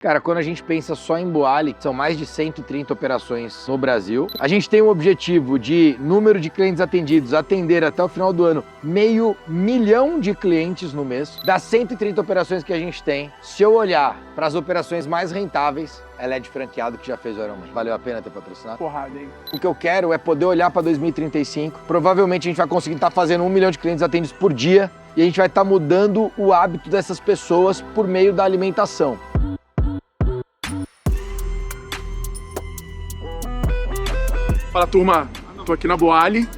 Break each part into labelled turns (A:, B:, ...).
A: Cara, quando a gente pensa só em Boali, são mais de 130 operações no Brasil. A gente tem o objetivo de número de clientes atendidos, atender até o final do ano 500.000 de clientes no mês. Das 130 operações que a gente tem, se eu olhar para as operações mais rentáveis, ela é de franqueado que já fez o Ironman. Valeu a pena ter patrocinado?
B: Porrada, hein?
A: O que eu quero é poder olhar para 2035. Provavelmente a gente vai conseguir estar fazendo 1 milhão de clientes atendidos por dia e a gente vai estar mudando o hábito dessas pessoas por meio da alimentação.
B: Fala, turma. Tô aqui na Boali.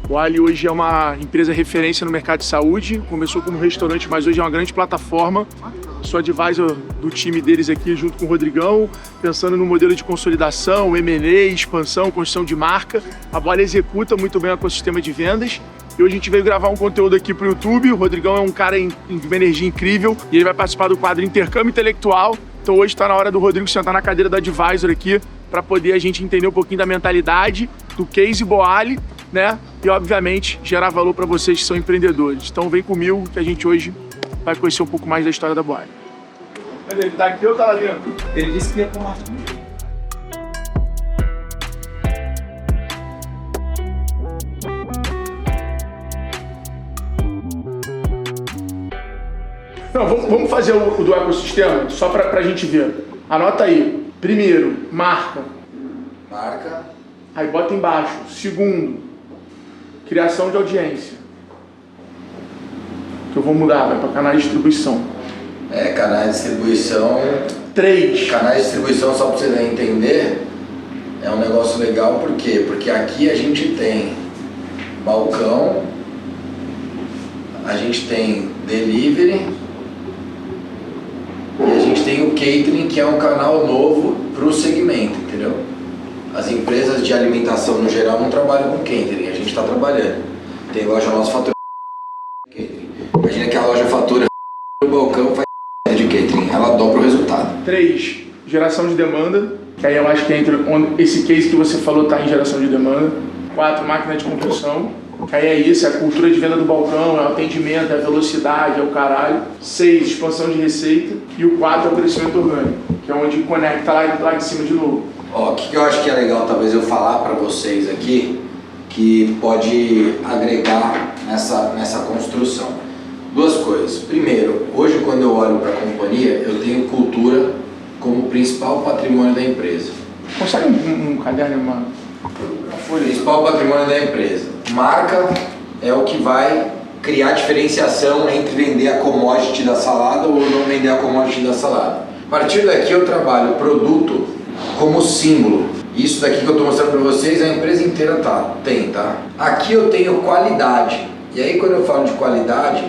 B: Boali hoje é uma empresa referência no mercado de saúde. Começou como restaurante, mas hoje é uma grande plataforma. Sou advisor do time deles aqui junto com o Rodrigão, pensando no modelo de consolidação, M&A, expansão, construção de marca. A Boali executa muito bem o ecossistema de vendas. E hoje a gente veio gravar um conteúdo aqui pro YouTube. O Rodrigão é um cara de uma energia incrível e ele vai participar do quadro Intercâmbio Intelectual. Então hoje está na hora do Rodrigo sentar na cadeira do advisor aqui para poder a gente entender um pouquinho da mentalidade, do case Boali, né? E, obviamente, gerar valor para vocês que são empreendedores. Então, vem comigo que a gente hoje vai conhecer um pouco mais da história da Boali. Ele tá aqui ou tá lá dentro?
C: Ele disse que ia com Martin.
B: Não, vamos fazer o do ecossistema, só para a gente ver. Anota aí. Primeiro, marca.
A: Marca.
B: Aí bota embaixo. Segundo, criação de audiência. Que eu vou mudar, vai para canais de distribuição.
D: Canais de distribuição.
B: 3.
D: Canais de distribuição, só para você entender, é um negócio legal, por quê? Porque aqui a gente tem balcão, a gente tem delivery e a gente tem o catering, que é um canal novo para o segmento, entendeu? As empresas de alimentação no geral não trabalham com catering, a gente está trabalhando. Tem loja nossa fatura catering. Imagina que a loja fatura o balcão faz de catering, ela dobra o resultado.
B: 3. Geração de demanda, que aí eu acho que entra onde esse case que você falou está em geração de demanda. 4. Máquina de construção, que aí é isso, é a cultura de venda do balcão, é o atendimento, é a velocidade, é o caralho. 6. Expansão de receita. E o 4 é o crescimento orgânico, que é onde conecta lá em cima de novo.
D: O que eu acho que é legal talvez eu falar para vocês aqui, que pode agregar nessa construção. 2 coisas. Primeiro, hoje quando eu olho para a companhia, eu tenho cultura como principal patrimônio da empresa.
B: Consegue um caderno, uma folha?
D: Principal patrimônio da empresa. Marca é o que vai criar diferenciação entre vender a commodity da salada ou não vender a commodity da salada. A partir daqui eu trabalho produto como símbolo. Isso daqui que eu estou mostrando para vocês, a empresa inteira tem, tá? Aqui eu tenho qualidade. E aí quando eu falo de qualidade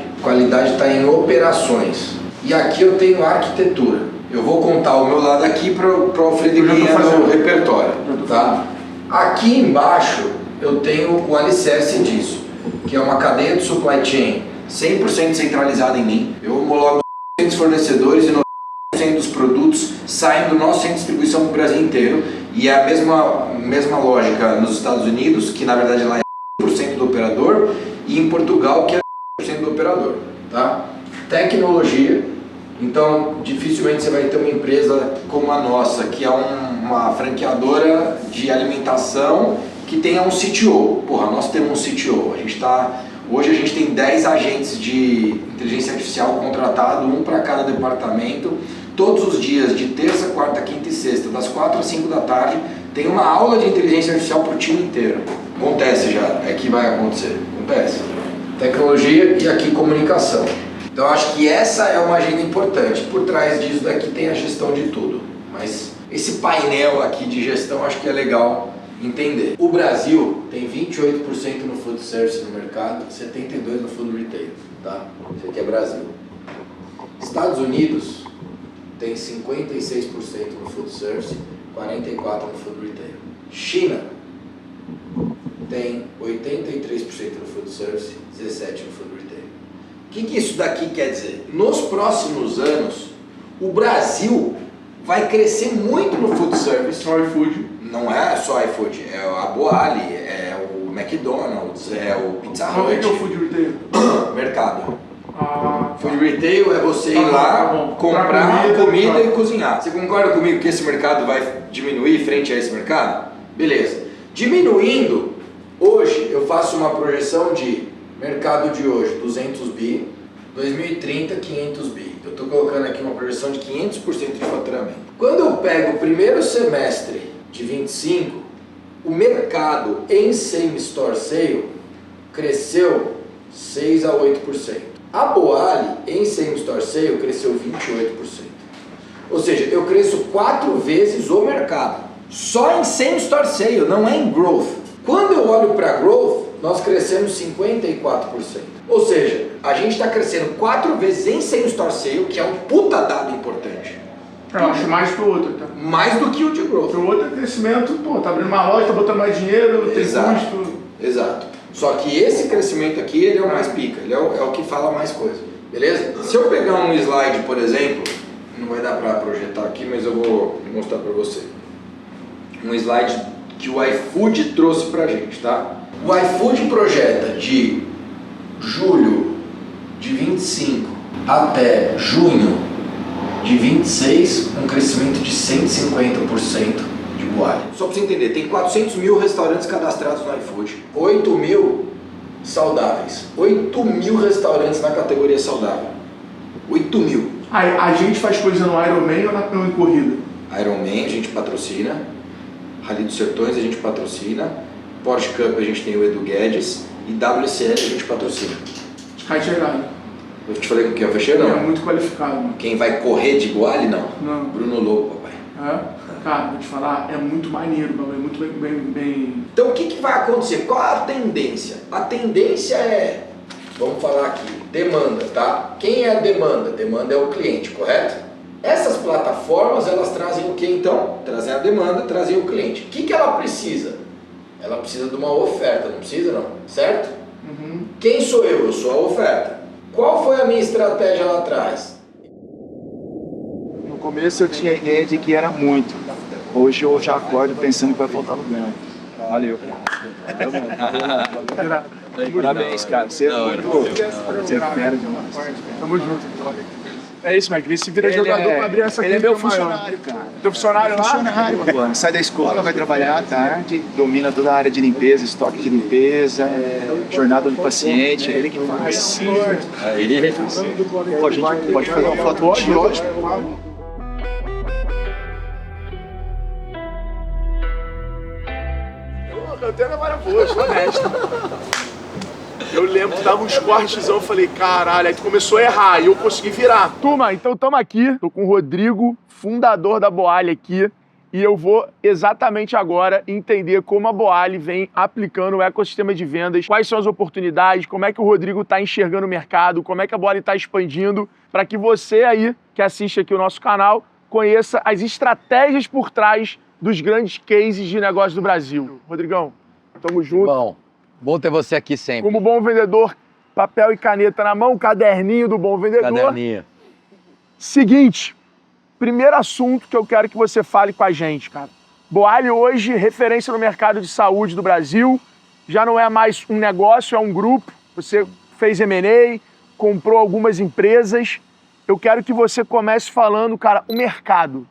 D: está em operações. E aqui eu tenho arquitetura. Eu vou contar o meu lado aqui para o Alfredo ganhar no repertório, tá? Aqui embaixo eu tenho o alicerce disso, que é uma cadeia de supply chain 100% centralizada em mim. Eu homologo 100 fornecedores e 90% dos produtos saem do nosso centro de distribuição para o Brasil inteiro. E é a mesma lógica nos Estados Unidos, que na verdade lá é 100% do operador, e em Portugal, que é 100% do operador, tá? Tecnologia. Então, dificilmente você vai ter uma empresa como a nossa, que é uma franqueadora de alimentação, que tenha um CTO. Porra, nós temos um CTO. Hoje a gente tem 10 agentes de inteligência artificial contratados, um para cada departamento. Todos os dias, de terça, quarta, quinta e sexta, das 4 às 5 da tarde, tem uma aula de inteligência artificial para o time inteiro. Acontece já, é que vai acontecer. Acontece. Tecnologia e aqui comunicação. Então acho que essa é uma agenda importante. Por trás disso daqui tem a gestão de tudo. Mas esse painel aqui de gestão acho que é legal entender. O Brasil tem 28% no food service no mercado, 72% no food retail, tá? Isso aqui é Brasil. Estados Unidos tem 56% no food service, 44% no food retail. China tem 83% no food service, 17% no food retail. O que isso daqui quer dizer? Nos próximos anos, o Brasil vai crescer muito no food service.
B: Só iFood.
D: Não é só iFood, é a Boali, é o McDonald's, é o Pizza Hut.
B: O que é o food retail?
D: Mercado. Food retail é você ir lá, comprar comida e cozinhar. Você concorda comigo que esse mercado vai diminuir frente a esse mercado? Beleza. Diminuindo, hoje eu faço uma projeção de mercado de hoje, 200 bi, 2030, 500 bi. Eu estou colocando aqui uma projeção de 500% de faturamento. Quando eu pego o primeiro semestre de 25, o mercado em same store sale cresceu 6 a 8%. A Boali em same store sale cresceu 28%. Ou seja, eu cresço 4 vezes o mercado. Só em same store sale, não é em growth. Quando eu olho para growth, nós crescemos 54%. Ou seja, a gente está crescendo 4 vezes em same store sale, que é um puta dado importante.
B: Eu acho mais que o outro, tá?
D: Mais do que o de growth.
B: O outro é crescimento, pô, tá abrindo uma loja, tá botando mais dinheiro, tem custo.
D: Exato. Só que esse crescimento aqui, ele é o mais pica, ele é o que fala mais coisa. Beleza? Se eu pegar um slide, por exemplo, não vai dar para projetar aqui, mas eu vou mostrar para você. Um slide que o iFood trouxe pra gente, tá? O iFood projeta de julho de 25 até junho de 26 um crescimento de 150% de Boali. Só pra você entender, tem 400 mil restaurantes cadastrados no iFood, 8 mil saudáveis, 8 mil restaurantes na categoria saudável, 8 mil.
B: A gente faz coisa no Ironman ou em corrida?
D: Ironman a gente patrocina, Rally dos Sertões a gente patrocina, Porsche Cup a gente tem o Edu Guedes e WCL a gente patrocina.
B: Kite é irado.
D: Eu te falei com quem eu fechei, não?
B: É muito qualificado, mano.
D: Quem vai correr de Boali, não?
B: Não.
D: Bruno Lobo, papai.
B: É? Cara, vou te falar, é muito maneiro, é muito bem...
D: Então o que vai acontecer? Qual a tendência? A tendência é, vamos falar aqui, demanda, tá? Quem é a demanda? Demanda é o cliente, correto? Essas plataformas, elas trazem o que então? Trazem a demanda, trazem o cliente. O que ela precisa? Ela precisa de uma oferta, não precisa não, certo?
B: Uhum.
D: Quem sou eu? Eu sou a oferta. Qual foi a minha estratégia lá atrás?
C: No começo eu tinha a ideia de que era muito. Hoje eu já acordo pensando que vai faltar lugar. Valeu. Parabéns, cara. Você é fera demais.
B: Tamo junto. É isso, Mike. Se vira jogador pra abrir essa
C: Ele é meu funcionário, cara.
B: Teu funcionário lá?
C: Funcionário, mano. Sai da escola, vai trabalhar à tarde, domina toda a área de limpeza, estoque de limpeza, jornada do paciente, é ele que faz. Ele Pô, a gente pode fazer uma foto contigo.
B: Lógico. Eu tenho memória boa, sou honesto. Eu lembro que dava uns cortezão, eu falei, caralho, aí tu começou a errar e eu consegui virar. Turma, então tamo aqui, tô com o Rodrigo, fundador da Boali aqui, e eu vou exatamente agora entender como a Boali vem aplicando o ecossistema de vendas, quais são as oportunidades, como é que o Rodrigo tá enxergando o mercado, como é que a Boali tá expandindo, para que você aí, que assiste aqui o nosso canal, conheça as estratégias por trás dos grandes cases de negócio do Brasil. Rodrigão, tamo junto.
A: Bom ter você aqui sempre.
B: Como bom vendedor, papel e caneta na mão, caderninho do bom vendedor.
A: Caderninho.
B: Seguinte, primeiro assunto que eu quero que você fale com a gente, cara. Boali hoje, referência no mercado de saúde do Brasil, já não é mais um negócio, é um grupo. Você fez M&A, comprou algumas empresas. Eu quero que você comece falando, cara, o mercado.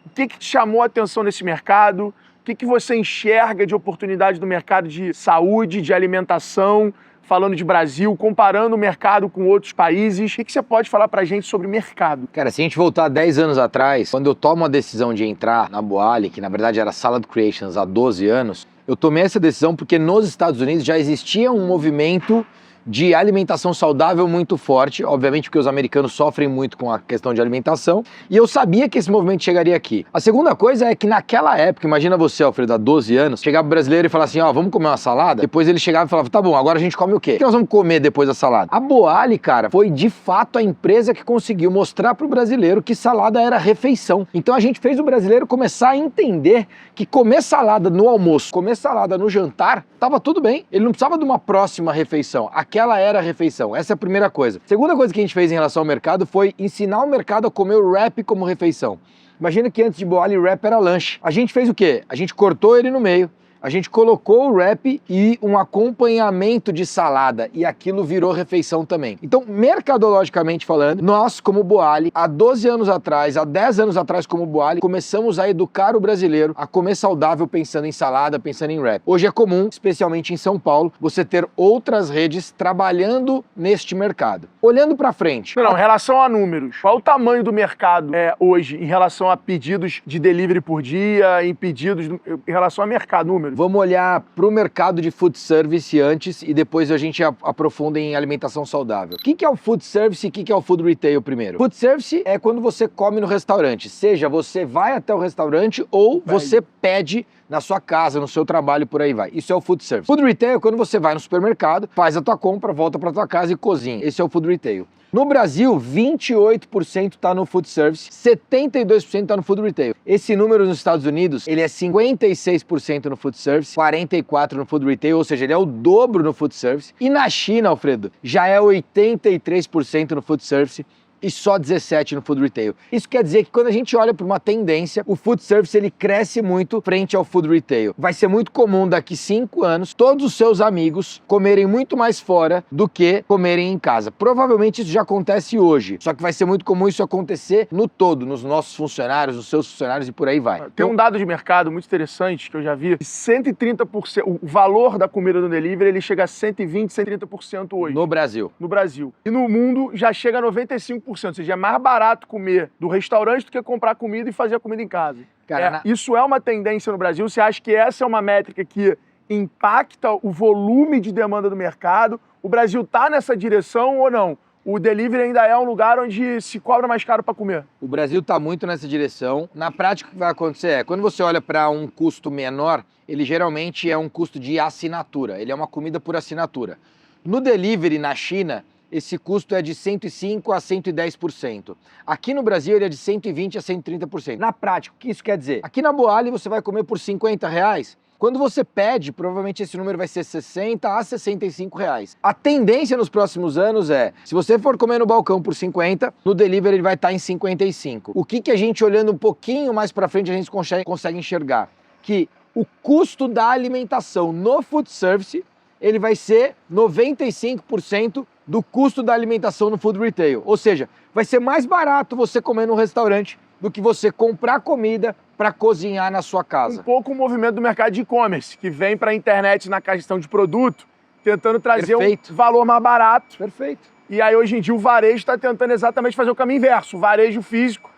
B: O que te chamou a atenção nesse mercado? O que você enxerga de oportunidade do mercado de saúde, de alimentação, falando de Brasil, comparando o mercado com outros países? O que você pode falar pra gente sobre mercado?
A: Cara, se a gente voltar 10 anos atrás, quando eu tomo a decisão de entrar na Boali, que na verdade era Salad Creations há 12 anos, eu tomei essa decisão porque nos Estados Unidos já existia um movimento de alimentação saudável muito forte, obviamente porque os americanos sofrem muito com a questão de alimentação, e eu sabia que esse movimento chegaria aqui. A segunda coisa é que naquela época, imagina você, Alfredo, há 12 anos, chegava o brasileiro e falava assim, ó, vamos comer uma salada? Depois ele chegava e falava, tá bom, agora a gente come o quê? O que nós vamos comer depois da salada? A Boali, cara, foi de fato a empresa que conseguiu mostrar pro brasileiro que salada era refeição. Então a gente fez o brasileiro começar a entender que comer salada no almoço, comer salada no jantar, tava tudo bem. Ele não precisava de uma próxima refeição. Aquela era a refeição. Essa é a primeira coisa. Segunda coisa que a gente fez em relação ao mercado foi ensinar o mercado a comer o wrap como refeição. Imagina que antes de Boali, o wrap era lanche. A gente fez o quê? A gente cortou ele no meio, A gente colocou o wrap e um acompanhamento de salada e aquilo virou refeição também. Então, mercadologicamente falando, nós como Boali, há 12 anos atrás, há 10 anos atrás como Boali, começamos a educar o brasileiro a comer saudável pensando em salada, pensando em wrap. Hoje é comum, especialmente em São Paulo, você ter outras redes trabalhando neste mercado. Olhando para frente.
B: Não, em relação a números, qual o tamanho do mercado hoje em relação a pedidos de delivery por dia, em pedidos em relação a mercado, números?
A: Vamos olhar para o mercado de food service antes e depois a gente aprofunda em alimentação saudável. O que é o food service e o que é o food retail primeiro? Food service é quando você come no restaurante, seja você vai até o restaurante ou você pede na sua casa, no seu trabalho, por aí vai. Isso é o food service. Food retail é quando você vai no supermercado, faz a tua compra, volta para tua casa e cozinha. Esse é o food retail. No Brasil, 28% está no food service, 72% está no food retail. Esse número nos Estados Unidos, ele é 56% no food service, 44% no food retail, ou seja, ele é o dobro no food service. E na China, Alfredo, já é 83% no food service, e só 17% no food retail. Isso quer dizer que quando a gente olha para uma tendência, o food service ele cresce muito frente ao food retail. Vai ser muito comum daqui 5 anos todos os seus amigos comerem muito mais fora do que comerem em casa. Provavelmente isso já acontece hoje, só que vai ser muito comum isso acontecer no todo, nos nossos funcionários, nos seus funcionários e por aí vai.
B: Tem um dado de mercado muito interessante que eu já vi, 130%, o valor da comida no delivery ele chega a 120%, 130% hoje.
A: No Brasil.
B: No Brasil. E no mundo já chega a 95%. Ou seja, é mais barato comer do restaurante do que comprar comida e fazer a comida em casa.
A: Cara,
B: isso é uma tendência no Brasil? Você acha que essa é uma métrica que impacta o volume de demanda do mercado? O Brasil está nessa direção ou não? O delivery ainda é um lugar onde se cobra mais caro para comer?
A: O Brasil está muito nessa direção. Na prática, o que vai acontecer é, quando você olha para um custo menor, ele geralmente é um custo de assinatura. Ele é uma comida por assinatura. No delivery, na China, esse custo é de 105% a 110%. Aqui no Brasil ele é de 120% a 130%. Na prática, o que isso quer dizer? Aqui na Boali você vai comer por R$50. Quando você pede, provavelmente esse número vai ser 60 a 65 reais. A tendência nos próximos anos é, se você for comer no balcão por 50, no delivery ele vai estar em 55. O que a gente olhando um pouquinho mais para frente a gente consegue enxergar? Que o custo da alimentação no food service, ele vai ser 95% do custo da alimentação no food retail. Ou seja, vai ser mais barato você comer no restaurante do que você comprar comida para cozinhar na sua casa.
B: Um pouco o movimento do mercado de e-commerce, que vem para a internet na questão de produto, tentando trazer um valor mais barato.
A: Perfeito.
B: E aí hoje em dia o varejo está tentando exatamente fazer o caminho inverso. O varejo físico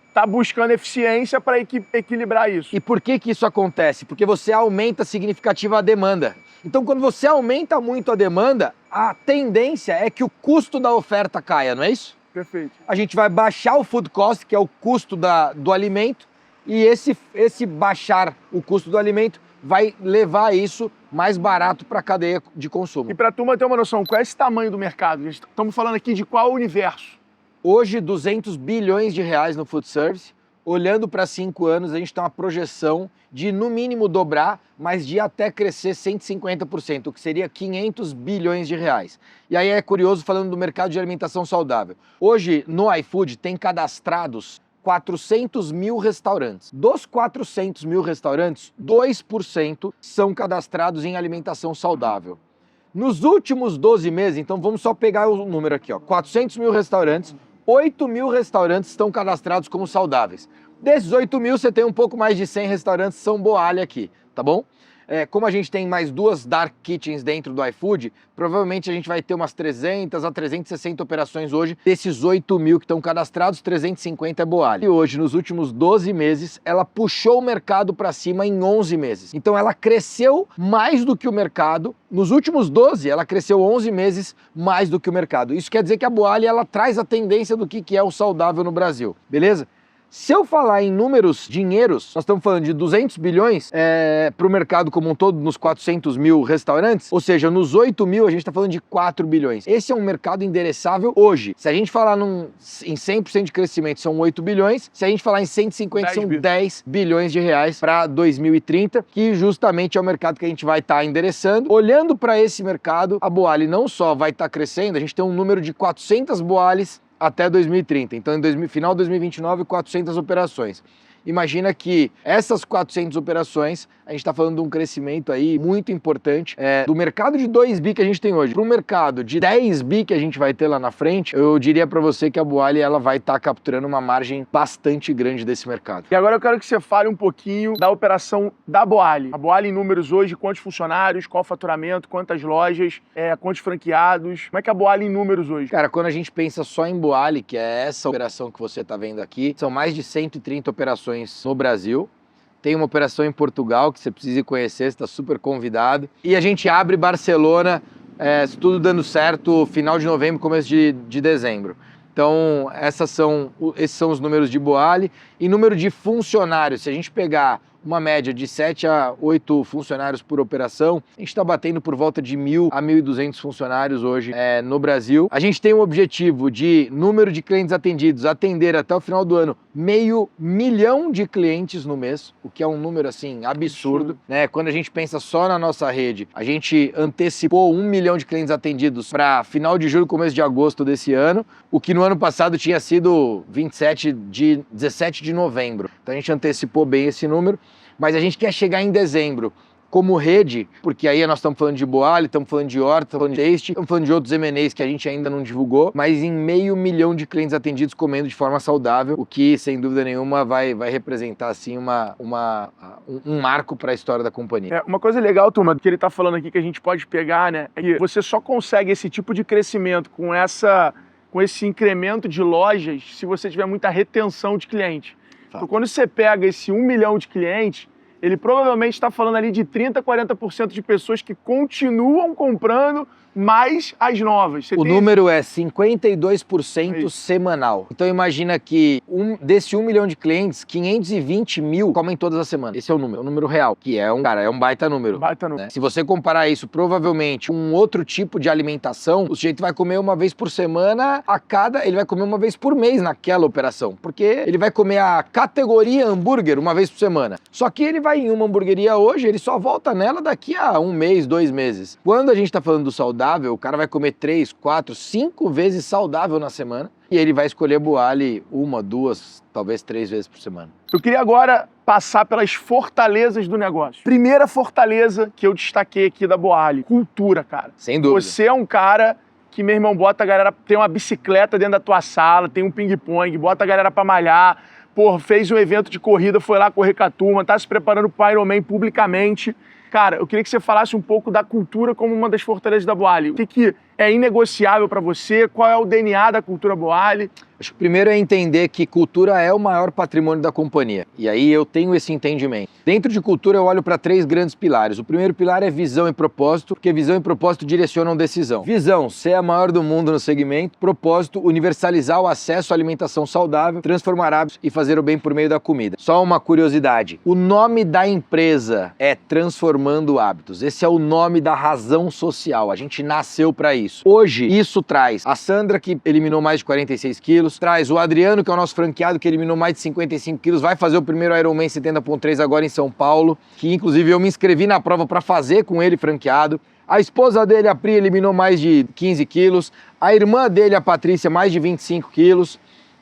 B: está buscando eficiência para equilibrar isso.
A: E por que isso acontece? Porque você aumenta significativa a demanda. Então, quando você aumenta muito a demanda, a tendência é que o custo da oferta caia, não é isso?
B: Perfeito.
A: A gente vai baixar o food cost, que é o custo do alimento, e esse baixar o custo do alimento vai levar isso mais barato para a cadeia de consumo.
B: E para a turma ter uma noção, qual é esse tamanho do mercado? Estamos falando aqui de qual universo?
A: Hoje, 200 bilhões de reais no food service. Olhando para 5 anos, a gente tem uma projeção de, no mínimo, dobrar, mas de até crescer 150%, o que seria 500 bilhões de reais. E aí é curioso, falando do mercado de alimentação saudável. Hoje, no iFood, tem cadastrados 400 mil restaurantes. Dos 400 mil restaurantes, 2% são cadastrados em alimentação saudável. Nos últimos 12 meses, então vamos só pegar o número aqui, ó, 400 mil restaurantes, 8 mil restaurantes estão cadastrados como saudáveis. Desses 8 mil, você tem um pouco mais de 100 restaurantes São Boali aqui, tá bom? Como a gente tem mais 2 Dark Kitchens dentro do iFood, provavelmente a gente vai ter umas 300 a 360 operações hoje. Desses 8 mil que estão cadastrados, 350 é Boali. E hoje, nos últimos 12 meses, ela puxou o mercado para cima em 11 meses. Então ela cresceu mais do que o mercado. Nos últimos 12, ela cresceu 11 meses mais do que o mercado. Isso quer dizer que a Boali ela traz a tendência do que é o saudável no Brasil, beleza? Se eu falar em números, dinheiros, nós estamos falando de 200 bilhões para o mercado como um todo, nos 400 mil restaurantes, ou seja, nos 8 mil a gente está falando de 4 bilhões. Esse é um mercado endereçável hoje. Se a gente falar em 100% de crescimento, são 8 bilhões. Se a gente falar em 150, são 10 bilhões de reais para 2030, que justamente é o mercado que a gente vai estar endereçando. Olhando para esse mercado, a Boali não só vai estar crescendo, a gente tem um número de 400 Boalis até 2030. Então, final de 2029, 400 operações. imagina que essas 400 operações, a gente está falando de um crescimento aí muito importante do mercado de 2 bi que a gente tem hoje para um mercado de 10 bi que a gente vai ter lá na frente. Eu diria para você que a Boali ela vai estar capturando uma margem bastante grande desse mercado.
B: E agora eu quero que você fale um pouquinho da operação da Boali. A Boali em números hoje, quantos funcionários, qual o faturamento, quantas lojas, quantos franqueados. Como é que a Boali em números hoje?
A: Cara, quando a gente pensa só em Boali, que é essa operação que você está vendo aqui, são mais de 130 operações no Brasil. Tem uma operação em Portugal que você precisa conhecer, você está super convidado. E a gente abre Barcelona, se tudo dando certo, final de novembro, começo de dezembro. Então, esses são os números de Boali. E número de funcionários, se a gente pegar uma média de 7 a 8 funcionários por operação, a gente está batendo por volta de 1.000 a 1.200 funcionários hoje no Brasil. A gente tem um objetivo de número de clientes atendidos, atender até o final do ano 500 mil de clientes no mês, o que é um número assim absurdo, né? Quando a gente pensa só na nossa rede, a gente antecipou 1 milhão de clientes atendidos para final de julho, começo de agosto desse ano, o que no ano passado tinha sido 17 de novembro. Então a gente antecipou bem esse número, mas a gente quer chegar em dezembro como rede, porque aí nós estamos falando de Boali, estamos falando de Horta, estamos falando de Taste, estamos falando de outros M&As que a gente ainda não divulgou, mas em 500 mil de clientes atendidos comendo de forma saudável, o que, sem dúvida nenhuma, vai representar assim, um marco para a história da companhia.
B: Uma coisa legal, turma, que ele está falando aqui que a gente pode pegar, né, é que você só consegue esse tipo de crescimento com esse incremento de lojas se você tiver muita retenção de cliente. Então, quando você pega esse 1 milhão de clientes, ele provavelmente está falando ali de 30%, 40% de pessoas que continuam comprando mais as novas.
A: Número é 52% semanal. Então imagina que desse 1 milhão de clientes, 520 mil comem todas as semanas. Esse é o número real, que é um baita número. Né? Se você comparar isso, provavelmente, com um outro tipo de alimentação, o sujeito vai comer uma vez por semana, ele vai comer uma vez por mês naquela operação, porque ele vai comer a categoria hambúrguer uma vez por semana. Só que ele vai em uma hamburgueria hoje, ele só volta nela daqui a 1 mês, 2 meses. Quando a gente está falando do saudável, o cara vai comer 3, 4, 5 vezes saudável na semana e ele vai escolher Boali 1, 2, talvez 3 vezes por semana.
B: Eu queria agora passar pelas fortalezas do negócio. Primeira fortaleza que eu destaquei aqui da Boali, cultura, cara.
A: Sem dúvida.
B: Você é um cara que, meu irmão, bota a galera, tem uma bicicleta dentro da tua sala, tem um ping-pong, bota a galera pra malhar, fez um evento de corrida, foi lá correr com a turma, tá se preparando pro Ironman publicamente. Cara, eu queria que você falasse um pouco da cultura como uma das fortalezas da Boali. O que é inegociável para você? Qual é o DNA da cultura Boali?
A: Acho que primeiro é entender que cultura é o maior patrimônio da companhia. E aí eu tenho esse entendimento. Dentro de cultura eu olho para 3 grandes pilares. O primeiro pilar é visão e propósito, porque visão e propósito direcionam decisão. Visão, ser a maior do mundo no segmento. Propósito, universalizar o acesso à alimentação saudável, transformar hábitos e fazer o bem por meio da comida. Só uma curiosidade, o nome da empresa é Transformando Hábitos. Esse é o nome da razão social. A gente nasceu para isso. Hoje, isso traz a Sandra, que eliminou mais de 46 quilos, traz o Adriano, que é o nosso franqueado, que eliminou mais de 55 quilos, vai fazer o primeiro Ironman 70.3 agora em São Paulo, que inclusive eu me inscrevi na prova para fazer com ele franqueado. A esposa dele, a Pri, eliminou mais de 15 quilos, a irmã dele, a Patrícia, mais de 25 quilos.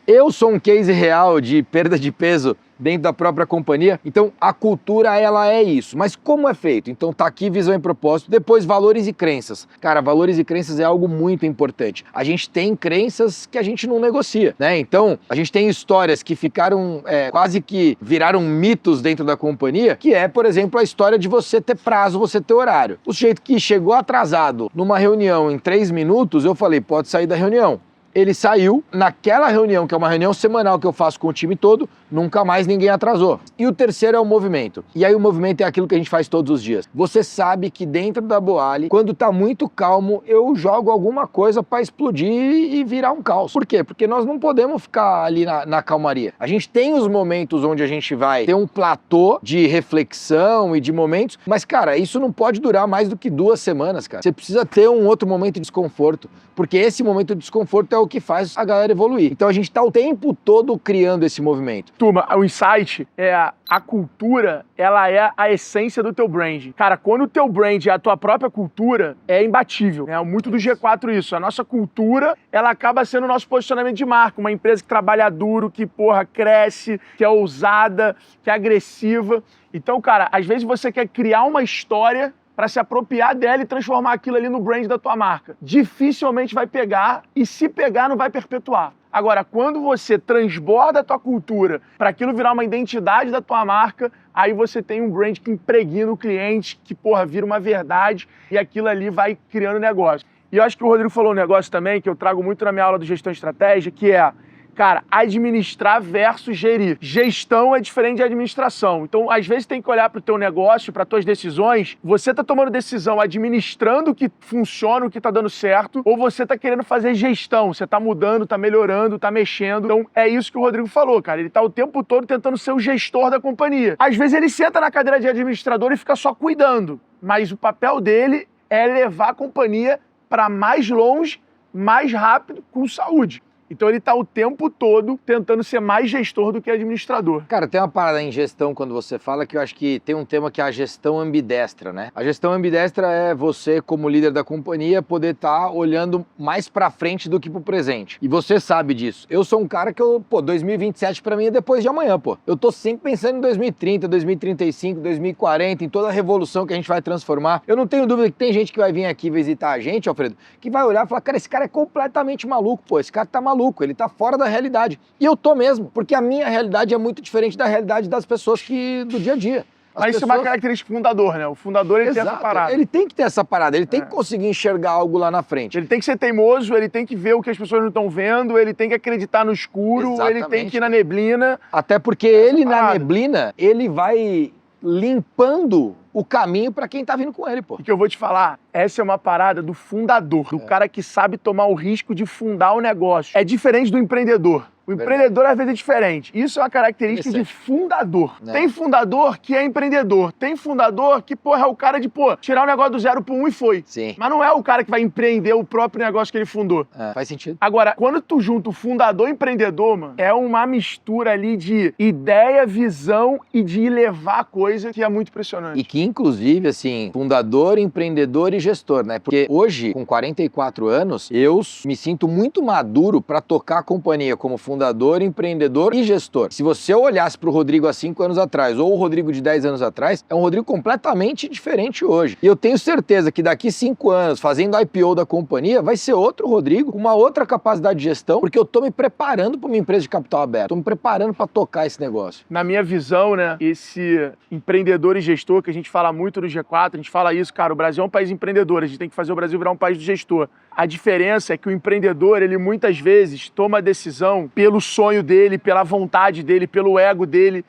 A: Eu sou um case real de perda de peso dentro da própria companhia. Então, a cultura, ela é isso. Mas como é feito? Então, tá aqui visão e propósito. Depois, valores e crenças. Cara, valores e crenças é algo muito importante. A gente tem crenças que a gente não negocia, né? Então, a gente tem histórias que ficaram, quase que viraram mitos dentro da companhia, que é, por exemplo, a história de você ter prazo, você ter horário. O sujeito que chegou atrasado numa reunião em 3 minutos, eu falei, pode sair da reunião. Ele saiu, naquela reunião, que é uma reunião semanal que eu faço com o time todo, nunca mais ninguém atrasou. E o terceiro é o movimento. E aí o movimento é aquilo que a gente faz todos os dias. Você sabe que dentro da Boali, quando tá muito calmo, eu jogo alguma coisa para explodir e virar um caos. Por quê? Porque nós não podemos ficar ali na calmaria. A gente tem os momentos onde a gente vai ter um platô de reflexão e de momentos, mas, cara, isso não pode durar mais do que 2 semanas, cara. Você precisa ter um outro momento de desconforto, porque esse momento de desconforto é o que faz a galera evoluir. Então a gente tá o tempo todo criando esse movimento.
B: Turma, o insight é a cultura, ela é a essência do teu brand. Cara, quando o teu brand é a tua própria cultura, é imbatível. É muito do G4 isso. A nossa cultura, ela acaba sendo o nosso posicionamento de marca. Uma empresa que trabalha duro, que, porra, cresce, que é ousada, que é agressiva. Então, cara, às vezes você quer criar uma história para se apropriar dela e transformar aquilo ali no brand da tua marca. Dificilmente vai pegar e, se pegar, não vai perpetuar. Agora, quando você transborda a tua cultura para aquilo virar uma identidade da tua marca, aí você tem um brand que impregna o cliente, que, porra, vira uma verdade e aquilo ali vai criando negócio. E eu acho que o Rodrigo falou um negócio também que eu trago muito na minha aula de gestão de estratégia, que é, cara, administrar versus gerir. Gestão é diferente de administração. Então, às vezes, tem que olhar para o teu negócio, para as tuas decisões. Você está tomando decisão administrando o que funciona, o que está dando certo, ou você está querendo fazer gestão. Você está mudando, está melhorando, está mexendo. Então, é isso que o Rodrigo falou, cara. Ele está o tempo todo tentando ser o gestor da companhia. Às vezes, ele senta na cadeira de administrador e fica só cuidando. Mas o papel dele é levar a companhia para mais longe, mais rápido, com saúde. Então ele tá o tempo todo tentando ser mais gestor do que administrador.
A: Cara, tem uma parada em gestão quando você fala que eu acho que tem um tema que é a gestão ambidestra, né? A gestão ambidestra é você, como líder da companhia, poder estar olhando mais pra frente do que pro presente. E você sabe disso. Eu sou um cara que 2027 pra mim é depois de amanhã, pô. Eu tô sempre pensando em 2030, 2035, 2040, em toda a revolução que a gente vai transformar. Eu não tenho dúvida que tem gente que vai vir aqui visitar a gente, Alfredo, que vai olhar e falar, cara, esse cara é completamente maluco, pô, esse cara tá maluco. Ele tá fora da realidade. E eu tô mesmo, porque a minha realidade é muito diferente da realidade das pessoas do dia a dia.
B: Mas isso é uma característica do fundador, né? O fundador, ele tem essa parada.
A: Ele tem que ter essa parada, ele tem que conseguir enxergar algo lá na frente.
B: Ele tem que ser teimoso, ele tem que ver o que as pessoas não estão vendo, ele tem que acreditar no escuro, ele tem que ir na neblina.
A: Até porque ele, na neblina, ele vai limpando o caminho para quem tá vindo com ele, pô.
B: E que eu vou te falar, essa é uma parada do fundador, do cara que sabe tomar o risco de fundar o negócio. É diferente do empreendedor. O empreendedor, às vezes, é diferente. Isso é uma característica de fundador. Tem fundador que é empreendedor. Tem fundador que, porra, é o cara de, tirar o negócio do 0 pro 1 e foi.
A: Sim.
B: Mas não é o cara que vai empreender o próprio negócio que ele fundou.
A: Faz sentido.
B: Agora, quando tu junta o fundador e empreendedor, mano, é uma mistura ali de ideia, visão e de levar a coisa que é muito impressionante.
A: E que, inclusive, assim, fundador, empreendedor e gestor, né? Porque hoje, com 44 anos, eu me sinto muito maduro para tocar a companhia como fundador, empreendedor e gestor. Se você olhasse para o Rodrigo há 5 anos atrás ou o Rodrigo de 10 anos atrás, é um Rodrigo completamente diferente hoje. E eu tenho certeza que daqui 5 anos, fazendo a IPO da companhia, vai ser outro Rodrigo, com uma outra capacidade de gestão, porque eu tô me preparando para uma empresa de capital aberto, tô me preparando para tocar esse negócio.
B: Na minha visão, né, esse empreendedor e gestor, que a gente fala muito no G4, a gente fala isso, cara, o Brasil é um país empreendedor, a gente tem que fazer o Brasil virar um país do gestor. A diferença é que o empreendedor, ele muitas vezes toma a decisão pelo sonho dele, pela vontade dele, pelo ego dele,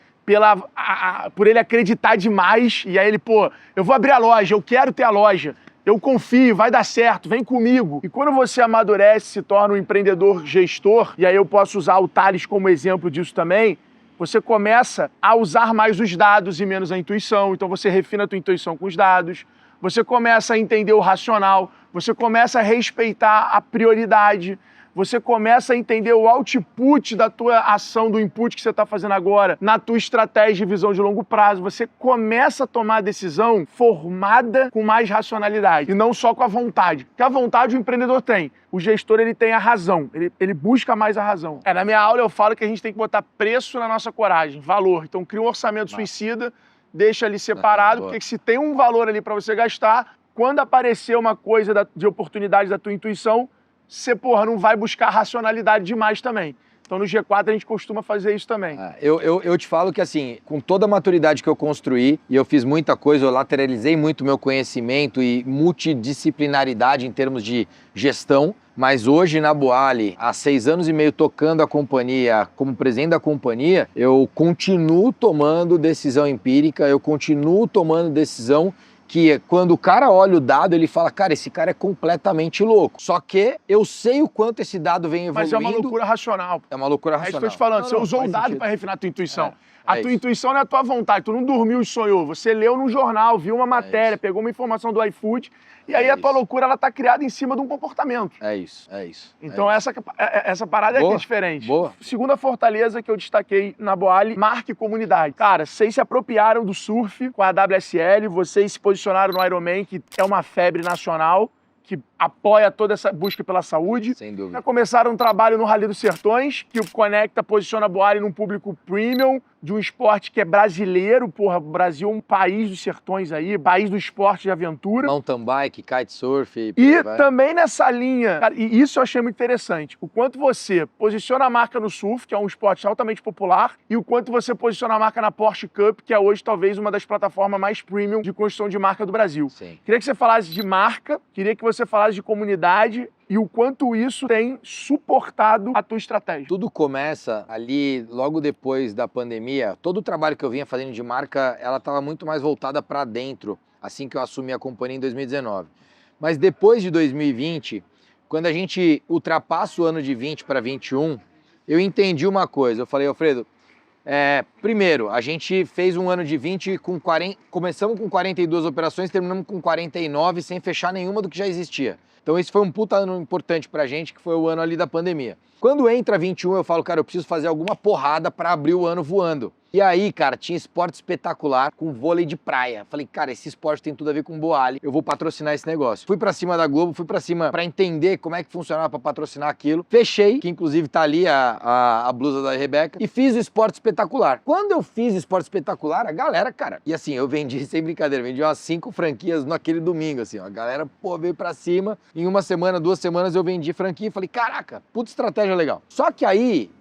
B: por ele acreditar demais. E aí ele, eu vou abrir a loja, eu quero ter a loja, eu confio, vai dar certo, vem comigo. E quando você amadurece, se torna um empreendedor gestor, e aí eu posso usar o Thales como exemplo disso também, você começa a usar mais os dados e menos a intuição. Então você refina a tua intuição com os dados, você começa a entender o racional, você começa a respeitar a prioridade, você começa a entender o output da tua ação, do input que você está fazendo agora, na tua estratégia e visão de longo prazo. Você começa a tomar a decisão formada com mais racionalidade e não só com a vontade. Porque a vontade o empreendedor tem. O gestor, ele tem a razão, ele busca mais a razão. Na minha aula eu falo que a gente tem que botar preço na nossa coragem, valor. Então cria um orçamento suicida, deixa ali separado, porque se tem um valor ali para você gastar, quando aparecer uma coisa de oportunidade da tua intuição, você, não vai buscar racionalidade demais também. Então, no G4, a gente costuma fazer isso também.
A: Eu te falo que, assim, com toda a maturidade que eu construí, e eu fiz muita coisa, eu lateralizei muito meu conhecimento e multidisciplinaridade em termos de gestão, mas hoje na Boali, há 6 anos e meio tocando a companhia, como presidente da companhia, eu continuo tomando decisão empírica, eu continuo tomando decisão que quando o cara olha o dado, ele fala, cara, esse cara é completamente louco. Só que eu sei o quanto esse dado vem evoluindo.
B: Mas é uma loucura racional.
A: É uma loucura racional.
B: É isso que eu tô te falando, você usou o dado para refinar a tua intuição. A tua intuição não é a tua vontade, tu não dormiu e sonhou, você leu num jornal, viu uma matéria, pegou uma informação do iFood, e aí a tua loucura, ela tá criada em cima de um comportamento.
A: É isso.
B: Então essa parada é que é diferente.
A: Boa.
B: Segunda fortaleza que eu destaquei na Boali, marca e comunidade. Cara, vocês se apropriaram do surf com a WSL, vocês se posicionaram no Ironman, que é uma febre nacional, que apoia toda essa busca pela saúde.
A: Sem dúvida.
B: Já começaram um trabalho no Rally dos Sertões, que conecta, posiciona a Boali num público premium, de um esporte que é brasileiro. Porra, o Brasil é um país dos sertões aí, país do esporte de aventura.
A: Mountain bike, kitesurf.
B: E também nessa linha, cara, e isso eu achei muito interessante, o quanto você posiciona a marca no surf, que é um esporte altamente popular, e o quanto você posiciona a marca na Porsche Cup, que é hoje talvez uma das plataformas mais premium de construção de marca do Brasil.
A: Sim.
B: Queria que você falasse de marca, queria que você falasse de comunidade e o quanto isso tem suportado a tua estratégia.
A: Tudo começa ali logo depois da pandemia. Todo o trabalho que eu vinha fazendo de marca, ela estava muito mais voltada para dentro, assim que eu assumi a companhia em 2019. Mas depois de 2020, quando a gente ultrapassa o ano de 20 para 21, eu entendi uma coisa. Eu falei, Alfredo, primeiro, a gente fez um ano de 20 com 40, começamos com 42 operações, terminamos com 49 sem fechar nenhuma do que já existia. Então esse foi um puta ano importante pra gente, que foi o ano ali da pandemia. Quando entra 21, eu falo, cara, eu preciso fazer alguma porrada pra abrir o ano voando. E aí, cara, tinha esporte espetacular com vôlei de praia. Falei, cara, esse esporte tem tudo a ver com Boali, eu vou patrocinar esse negócio. Fui pra cima da Globo, fui pra cima pra entender como é que funcionava pra patrocinar aquilo. Fechei, que inclusive tá ali a blusa da Rebeca, e fiz o esporte espetacular. Quando eu fiz esporte espetacular, a galera, cara, e assim, eu vendi, sem brincadeira, vendi umas 5 franquias naquele domingo, assim, ó. A galera, pô, veio pra cima, em uma semana, 2 semanas eu vendi franquia e falei, caraca, puta estratégia legal. Só que aí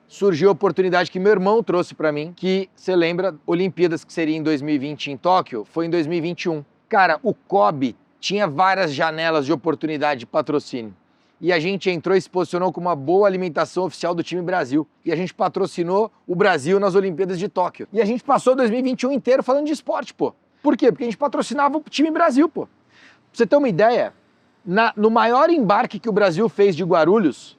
A: surgiu a oportunidade que meu irmão trouxe pra mim, que, você lembra, Olimpíadas que seria em 2020 em Tóquio, foi em 2021. Cara, o COB tinha várias janelas de oportunidade de patrocínio. E a gente entrou e se posicionou como uma boa alimentação oficial do time Brasil. E a gente patrocinou o Brasil nas Olimpíadas de Tóquio. E a gente passou 2021 inteiro falando de esporte, pô. Por quê? Porque a gente patrocinava o time Brasil, pô. Pra você ter uma ideia, no maior embarque que o Brasil fez de Guarulhos,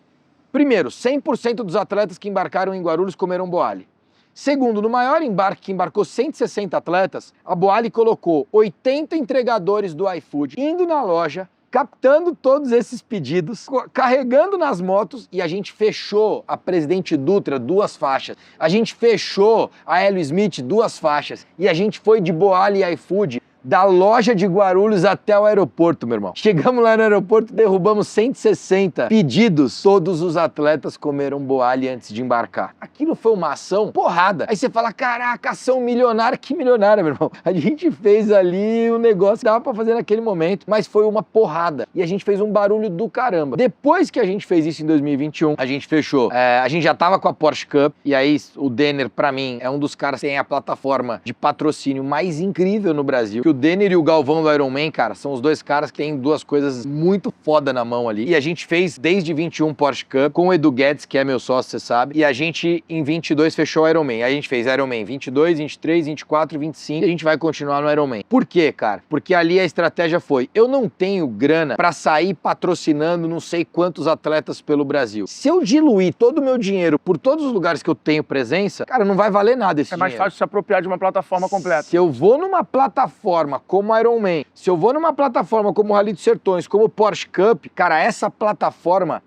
A: primeiro, 100% dos atletas que embarcaram em Guarulhos comeram Boali. Segundo, no maior embarque que embarcou 160 atletas, a Boali colocou 80 entregadores do iFood indo na loja, captando todos esses pedidos, carregando nas motos, e a gente fechou a Presidente Dutra 2 faixas, a gente fechou a Hélio Smith 2 faixas, e a gente foi de Boali e iFood da loja de Guarulhos até o aeroporto, meu irmão. Chegamos lá no aeroporto, derrubamos 160 pedidos. Todos os atletas comeram Boali antes de embarcar. Aquilo foi uma ação porrada. Aí você fala, caraca, ação milionária. Que milionária, meu irmão. A gente fez ali um negócio que dava pra fazer naquele momento, mas foi uma porrada. E a gente fez um barulho do caramba. Depois que a gente fez isso em 2021, a gente fechou. A gente já tava com a Porsche Cup, e aí o Denner, pra mim, é um dos caras que tem a plataforma de patrocínio mais incrível no Brasil. O Denner e o Galvão do Ironman, cara, são os dois caras que têm duas coisas muito foda na mão ali. E a gente fez desde 21 Porsche Cup com o Edu Guedes, que é meu sócio, você sabe. E a gente, em 22, fechou o Ironman. Aí a gente fez Ironman 22, 23, 24, 25. E a gente vai continuar no Ironman. Por quê, cara? Porque ali a estratégia foi, eu não tenho grana pra sair patrocinando não sei quantos atletas pelo Brasil. Se eu diluir todo o meu dinheiro por todos os lugares que eu tenho presença, cara, não vai valer nada esse dinheiro.
B: É mais fácil se apropriar de uma plataforma completa.
A: Se eu vou numa plataforma como Ironman, se eu vou numa plataforma como o Rally dos Sertões, como o Porsche Cup, cara, essa plataforma,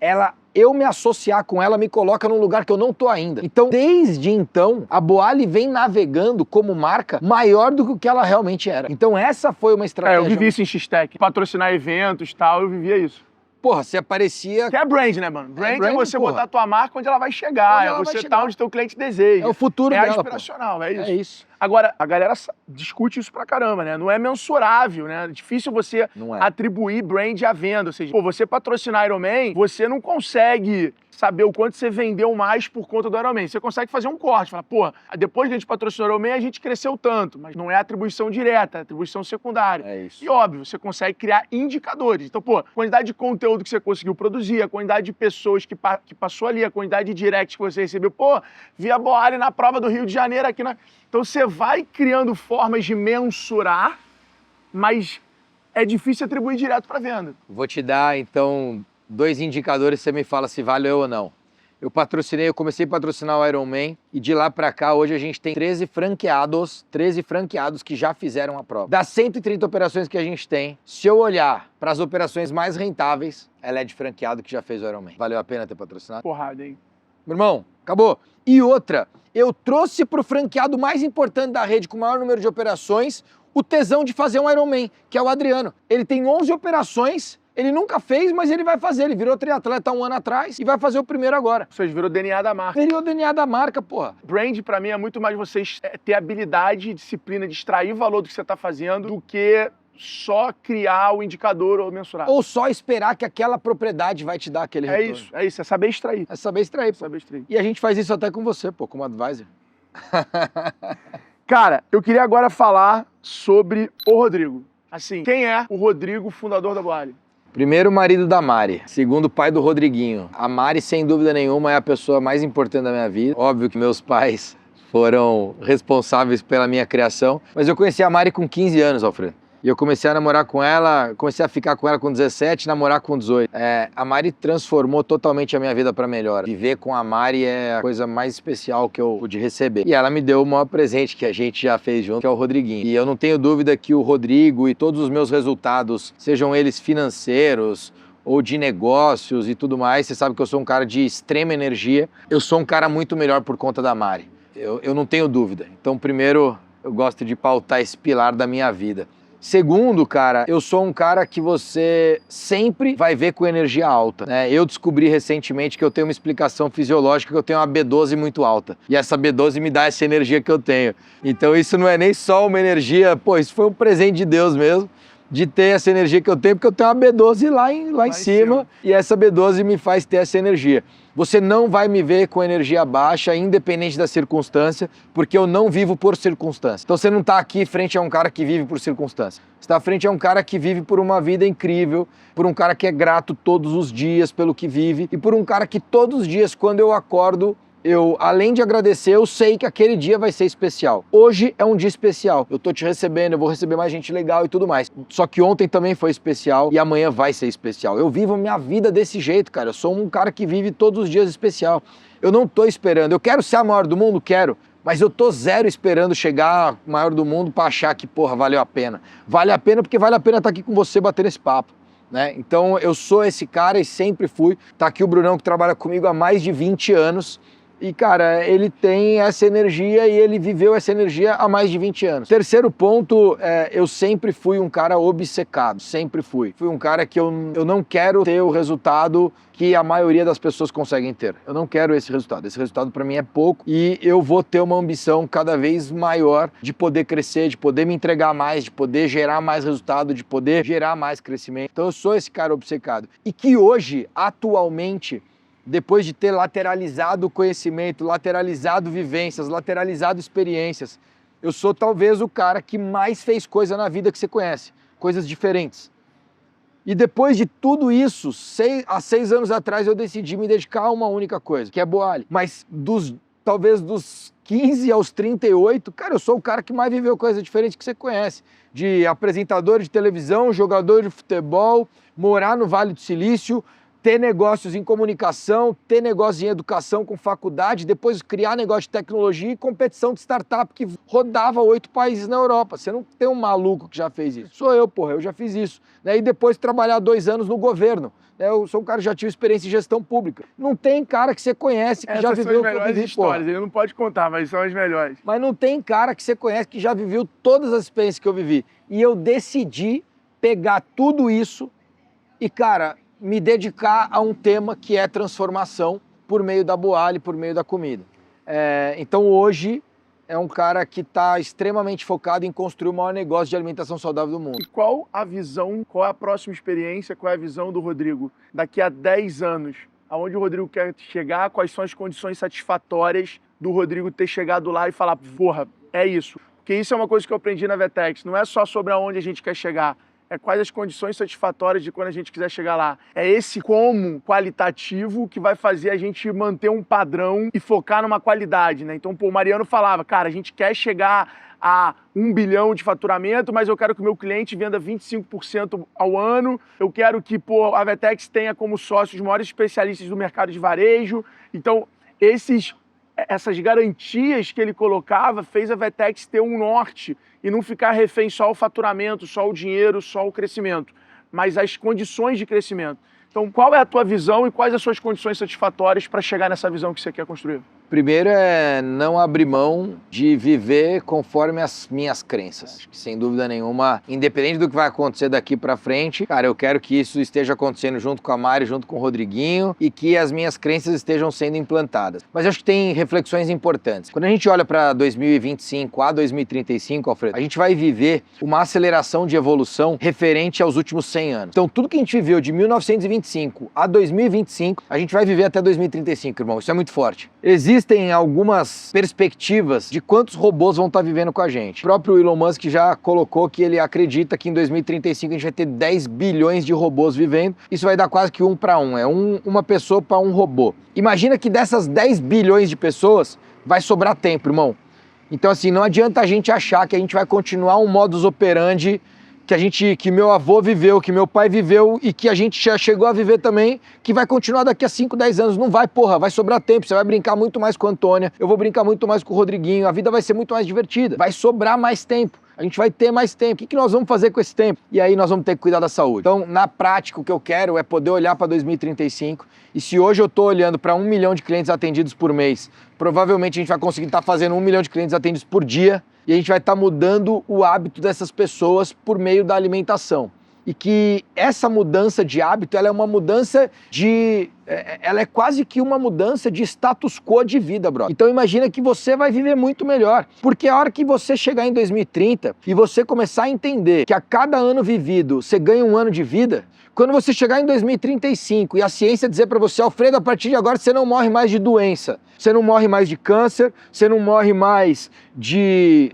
A: eu me associar com ela me coloca num lugar que eu não tô ainda. Então, desde então, a Boali vem navegando como marca maior do que ela realmente era. Então, essa foi uma estratégia.
B: Eu vivi isso em X-Tech, patrocinar eventos e tal, eu vivia isso.
A: Porra, você aparecia...
B: Que é brand, né, mano? Brand é você botar a tua marca onde ela vai chegar, é você estar onde teu cliente deseja.
A: É o futuro dela,
B: aspiracional, é isso.
A: É isso.
B: Agora, a galera discute isso pra caramba, né? Não é mensurável, né? É difícil você atribuir brand à venda. Ou seja, pô, você patrocinar Ironman, você não consegue saber o quanto você vendeu mais por conta do Ironman. Você consegue fazer um corte, falar, pô, depois que a gente patrocinou o Ironman, a gente cresceu tanto, mas não é atribuição direta, é atribuição secundária.
A: É isso.
B: E óbvio, você consegue criar indicadores. Então, pô, a quantidade de conteúdo que você conseguiu produzir, a quantidade de pessoas que passou ali, a quantidade de directs que você recebeu, pô, vi a Boali na prova do Rio de Janeiro aqui na... Então você vai criando formas de mensurar, mas é difícil atribuir direto para venda.
A: Vou te dar, então, 2 indicadores, você me fala se valeu ou não. eu comecei a patrocinar o Ironman e de lá pra cá hoje a gente tem 13 franqueados que já fizeram a prova. Das 130 operações que a gente tem, se eu olhar para as operações mais rentáveis, ela é de franqueado que já fez o Ironman. Valeu a pena ter patrocinado?
B: Porrada, hein?
A: Meu irmão, acabou. E outra, eu trouxe pro franqueado mais importante da rede com o maior número de operações o tesão de fazer um Ironman, que é o Adriano. Ele tem 11 operações. Ele nunca fez, mas ele vai fazer. Ele virou triatleta 1 ano atrás e vai fazer o primeiro agora.
B: Ou seja, virou o DNA da marca.
A: Virou o DNA da marca, porra.
B: Brand, pra mim, é muito mais você ter habilidade e disciplina de extrair valor do que você tá fazendo do que só criar o indicador ou mensurar.
A: Ou só esperar que aquela propriedade vai te dar aquele retorno.
B: É isso. É saber extrair.
A: É saber extrair, pô.
B: Saber extrair.
A: E a gente faz isso até com você, pô, como advisor.
B: Cara, eu queria agora falar sobre o Rodrigo. Assim, quem é o Rodrigo, fundador da Boali?
A: Primeiro, marido da Mari. Segundo, pai do Rodriguinho. A Mari, sem dúvida nenhuma, é a pessoa mais importante da minha vida. Óbvio que meus pais foram responsáveis pela minha criação, mas eu conheci a Mari com 15 anos, Alfredo. E eu comecei a namorar com ela, comecei a ficar com ela com 17, namorar com 18. A Mari transformou totalmente a minha vida para melhor. Viver com a Mari é a coisa mais especial que eu pude receber. E ela me deu o maior presente que a gente já fez junto, que é o Rodriguinho. E eu não tenho dúvida que o Rodrigo e todos os meus resultados, sejam eles financeiros ou de negócios e tudo mais, você sabe que eu sou um cara de extrema energia. Eu sou um cara muito melhor por conta da Mari. Eu não tenho dúvida. Então, primeiro, eu gosto de pautar esse pilar da minha vida. Segundo, cara, eu sou um cara que você sempre vai ver com energia alta, né? Eu descobri recentemente que eu tenho uma explicação fisiológica, que eu tenho uma B12 muito alta. E essa B12 me dá essa energia que eu tenho. Então isso não é nem só uma energia, pô, isso foi um presente de Deus mesmo, de ter essa energia que eu tenho, porque eu tenho uma B12 lá em cima, e essa B12 me faz ter essa energia. Você não vai me ver com energia baixa, independente da circunstância, porque eu não vivo por circunstância. Então você não está aqui frente a um cara que vive por circunstância. Você está frente a um cara que vive por uma vida incrível, por um cara que é grato todos os dias pelo que vive, e por um cara que todos os dias, quando eu acordo, além de agradecer, eu sei que aquele dia vai ser especial. Hoje é um dia especial. Eu tô te recebendo, eu vou receber mais gente legal e tudo mais. Só que ontem também foi especial e amanhã vai ser especial. Eu vivo a minha vida desse jeito, cara. Eu sou um cara que vive todos os dias especial. Eu não tô esperando. Eu quero ser a maior do mundo? Quero. Mas eu tô zero esperando chegar maior do mundo pra achar que, porra, valeu a pena. Vale a pena porque vale a pena estar aqui com você batendo esse papo, né? Então eu sou esse cara e sempre fui. Tá aqui o Brunão que trabalha comigo há mais de 20 anos. E, cara, ele tem essa energia e ele viveu essa energia há mais de 20 anos. Terceiro ponto, eu sempre fui um cara obcecado, sempre fui. Fui um cara que eu não quero ter o resultado que a maioria das pessoas conseguem ter. Eu não quero esse resultado. Esse resultado para mim é pouco e eu vou ter uma ambição cada vez maior de poder crescer, de poder me entregar mais, de poder gerar mais resultado, de poder gerar mais crescimento. Então eu sou esse cara obcecado. E que hoje, atualmente, depois de ter lateralizado conhecimento, lateralizado vivências, lateralizado experiências, eu sou talvez o cara que mais fez coisa na vida que você conhece, coisas diferentes. E depois de tudo isso, há 6 anos atrás eu decidi me dedicar a uma única coisa, que é Boali. Mas talvez dos 15 aos 38, cara, eu sou o cara que mais viveu coisa diferente que você conhece. De apresentador de televisão, jogador de futebol, morar no Vale do Silício, ter negócios em comunicação, ter negócios em educação com faculdade, depois criar negócio de tecnologia e competição de startup que rodava 8 países na Europa. Você não tem um maluco que já fez isso. Sou eu, porra, eu já fiz isso. E depois trabalhar 2 anos no governo. Eu sou um cara que já tive experiência em gestão pública. Não tem cara que você conhece que já viveu o que eu vivi,
B: melhores histórias, ele não pode contar, mas são as melhores.
A: Mas não tem cara que você conhece que já viveu todas as experiências que eu vivi. E eu decidi pegar tudo isso e, cara, me dedicar a um tema que é transformação por meio da Boali, por meio da comida. Então hoje é um cara que está extremamente focado em construir o maior negócio de alimentação saudável do mundo.
B: E qual a visão, qual é a próxima experiência, qual é a visão do Rodrigo daqui a 10 anos? Aonde o Rodrigo quer chegar, quais são as condições satisfatórias do Rodrigo ter chegado lá e falar, porra, é isso. Porque isso é uma coisa que eu aprendi na Vetex, não é só sobre aonde a gente quer chegar, é quais as condições satisfatórias de quando a gente quiser chegar lá. É esse como qualitativo que vai fazer a gente manter um padrão e focar numa qualidade, né? Então, pô, o Mariano falava, cara, a gente quer chegar a 1 bilhão de faturamento, mas eu quero que o meu cliente venda 25% ao ano, eu quero que, pô, a Vetex tenha como sócio os maiores especialistas do mercado de varejo. Então, essas garantias que ele colocava fez a Vetex ter um norte e não ficar refém só ao faturamento, só o dinheiro, só o crescimento, mas as condições de crescimento. Então, qual é a tua visão e quais as suas condições satisfatórias para chegar nessa visão que você quer construir?
A: Primeiro é não abrir mão de viver conforme as minhas crenças. Acho que, sem dúvida nenhuma, independente do que vai acontecer daqui pra frente, cara, eu quero que isso esteja acontecendo junto com a Mari, junto com o Rodriguinho e que as minhas crenças estejam sendo implantadas. Mas eu acho que tem reflexões importantes. Quando a gente olha para 2025 a 2035, Alfredo, a gente vai viver uma aceleração de evolução referente aos últimos 100 anos. Então, tudo que a gente viveu de 1925 a 2025, a gente vai viver até 2035, irmão. Isso é muito forte. Existem algumas perspectivas de quantos robôs vão estar vivendo com a gente. O próprio Elon Musk já colocou que ele acredita que em 2035 a gente vai ter 10 bilhões de robôs vivendo. Isso vai dar quase que 1 para 1, uma pessoa para um robô. Imagina que dessas 10 bilhões de pessoas vai sobrar tempo, irmão. Então, assim, não adianta a gente achar que a gente vai continuar um modus operandi que meu avô viveu, que meu pai viveu e que a gente já chegou a viver também, que vai continuar daqui a 5, 10 anos. Não vai, porra, vai sobrar tempo. Você vai brincar muito mais com a Antônia, eu vou brincar muito mais com o Rodriguinho, a vida vai ser muito mais divertida, vai sobrar mais tempo. A gente vai ter mais tempo. O que nós vamos fazer com esse tempo? E aí nós vamos ter que cuidar da saúde. Então, na prática, o que eu quero é poder olhar para 2035 e se hoje eu estou olhando para 1 milhão de clientes atendidos por mês, provavelmente a gente vai conseguir estar fazendo 1 milhão de clientes atendidos por dia e a gente vai estar mudando o hábito dessas pessoas por meio da alimentação. E que essa mudança de hábito, ela é uma mudança ela é quase que uma mudança de status quo de vida, brother. Então imagina que você vai viver muito melhor, porque a hora que você chegar em 2030 e você começar a entender que a cada ano vivido você ganha um ano de vida, quando você chegar em 2035 e a ciência dizer para você, Alfredo, a partir de agora você não morre mais de doença, você não morre mais de câncer, você não morre mais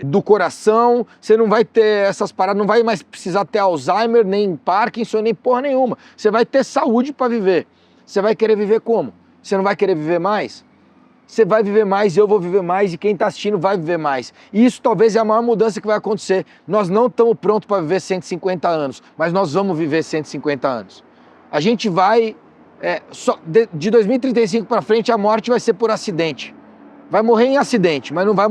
A: do coração, você não vai ter essas paradas, não vai mais precisar ter Alzheimer, nem Parkinson, nem porra nenhuma. Você vai ter saúde para viver. Você vai querer viver como? Você não vai querer viver mais? Você vai viver mais, eu vou viver mais e quem está assistindo vai viver mais. E isso talvez é a maior mudança que vai acontecer. Nós não estamos prontos para viver 150 anos, mas nós vamos viver 150 anos. A gente vai, de 2035 para frente, a morte vai ser por acidente. Vai morrer em acidente, mas não vai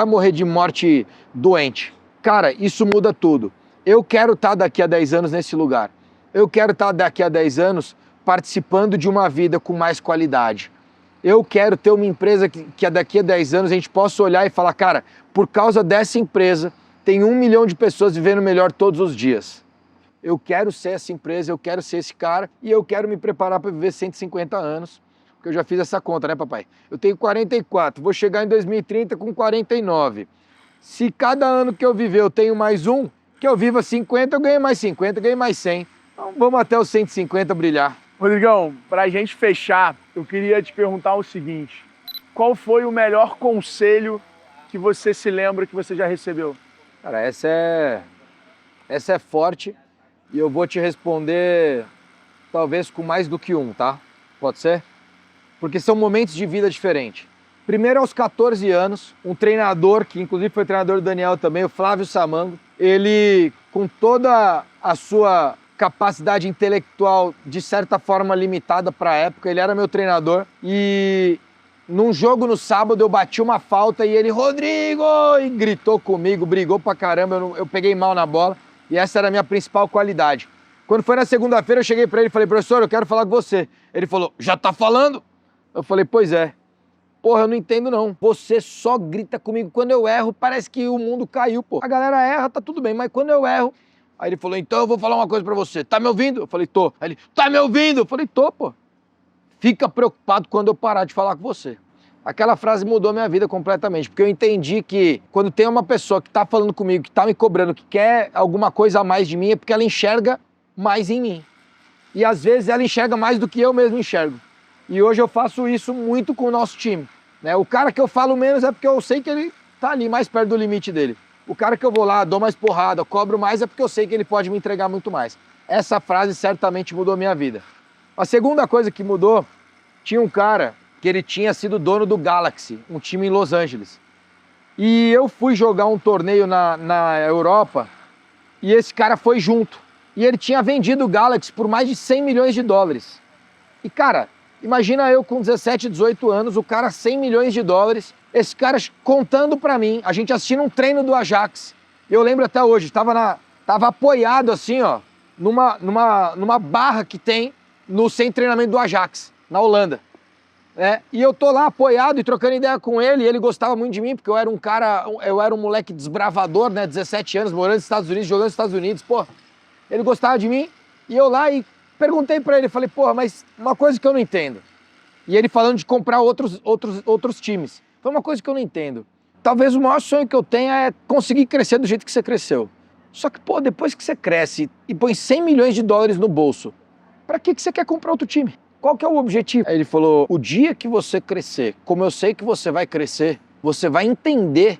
A: morrer de morte doente. Cara, isso muda tudo. Eu quero estar daqui a 10 anos nesse lugar. Eu quero estar daqui a 10 anos participando de uma vida com mais qualidade. Eu quero ter uma empresa que daqui a 10 anos a gente possa olhar e falar, cara, por causa dessa empresa, tem 1 milhão de pessoas vivendo melhor todos os dias. Eu quero ser essa empresa, eu quero ser esse cara e eu quero me preparar para viver 150 anos, porque eu já fiz essa conta, né, papai? Eu tenho 44, vou chegar em 2030 com 49. Se cada ano que eu viver eu tenho mais um, que eu viva 50, eu ganho mais 50, eu ganho mais 100. Então vamos até os 150 brilhar.
B: Rodrigão, para a gente fechar, eu queria te perguntar o seguinte: qual foi o melhor conselho que você se lembra que você já recebeu?
A: Cara, essa é forte e eu vou te responder talvez com mais do que um, tá? Pode ser? Porque são momentos de vida diferentes. Primeiro, aos 14 anos, um treinador, que inclusive foi treinador do Daniel também, o Flávio Samango, ele, com toda a sua capacidade intelectual de certa forma limitada para a época, ele era meu treinador e num jogo no sábado eu bati uma falta e ele, Rodrigo, e gritou comigo, brigou pra caramba, eu peguei mal na bola e essa era a minha principal qualidade. Quando foi na segunda-feira eu cheguei para ele e falei, professor, eu quero falar com você. Ele falou, já tá falando? Eu falei, pois é. Porra, eu não entendo não. Você só grita comigo quando eu erro, parece que o mundo caiu, pô. A galera erra, tá tudo bem, mas quando eu erro... Aí ele falou, então eu vou falar uma coisa pra você. Tá me ouvindo? Eu falei, tô. Aí ele, tá me ouvindo? Eu falei, tô, pô. Fica preocupado quando eu parar de falar com você. Aquela frase mudou minha vida completamente, porque eu entendi que quando tem uma pessoa que tá falando comigo, que tá me cobrando, que quer alguma coisa a mais de mim, é porque ela enxerga mais em mim. E às vezes ela enxerga mais do que eu mesmo enxergo. E hoje eu faço isso muito com o nosso time, né? O cara que eu falo menos é porque eu sei que ele tá ali mais perto do limite dele. o cara que eu vou lá, dou mais porrada, cobro mais, é porque eu sei que ele pode me entregar muito mais. Essa frase certamente mudou a minha vida. A segunda coisa que mudou, tinha um cara que ele tinha sido dono do Galaxy, um time em Los Angeles. E eu fui jogar um torneio na Europa e esse cara foi junto. E ele tinha vendido o Galaxy por mais de 100 milhões de dólares. E cara, imagina eu com 17, 18 anos, o cara 100 milhões de dólares, esse cara contando pra mim, a gente assistindo um treino do Ajax. Eu lembro até hoje, tava apoiado assim, ó, numa barra que tem no centro de treinamento do Ajax, na Holanda. E eu tô lá apoiado e trocando ideia com ele, e ele gostava muito de mim, porque eu era um moleque desbravador, né, 17 anos, morando nos Estados Unidos, jogando nos Estados Unidos, pô. Ele gostava de mim, e eu lá e perguntei pra ele, falei, porra, mas uma coisa que eu não entendo. E ele falando de comprar outros times. Foi uma coisa que eu não entendo. Talvez o maior sonho que eu tenha é conseguir crescer do jeito que você cresceu. Só que, pô, depois que você cresce e põe 100 milhões de dólares no bolso, pra que você quer comprar outro time? Qual que é o objetivo? Aí ele falou, o dia que você crescer, como eu sei que você vai crescer, você vai entender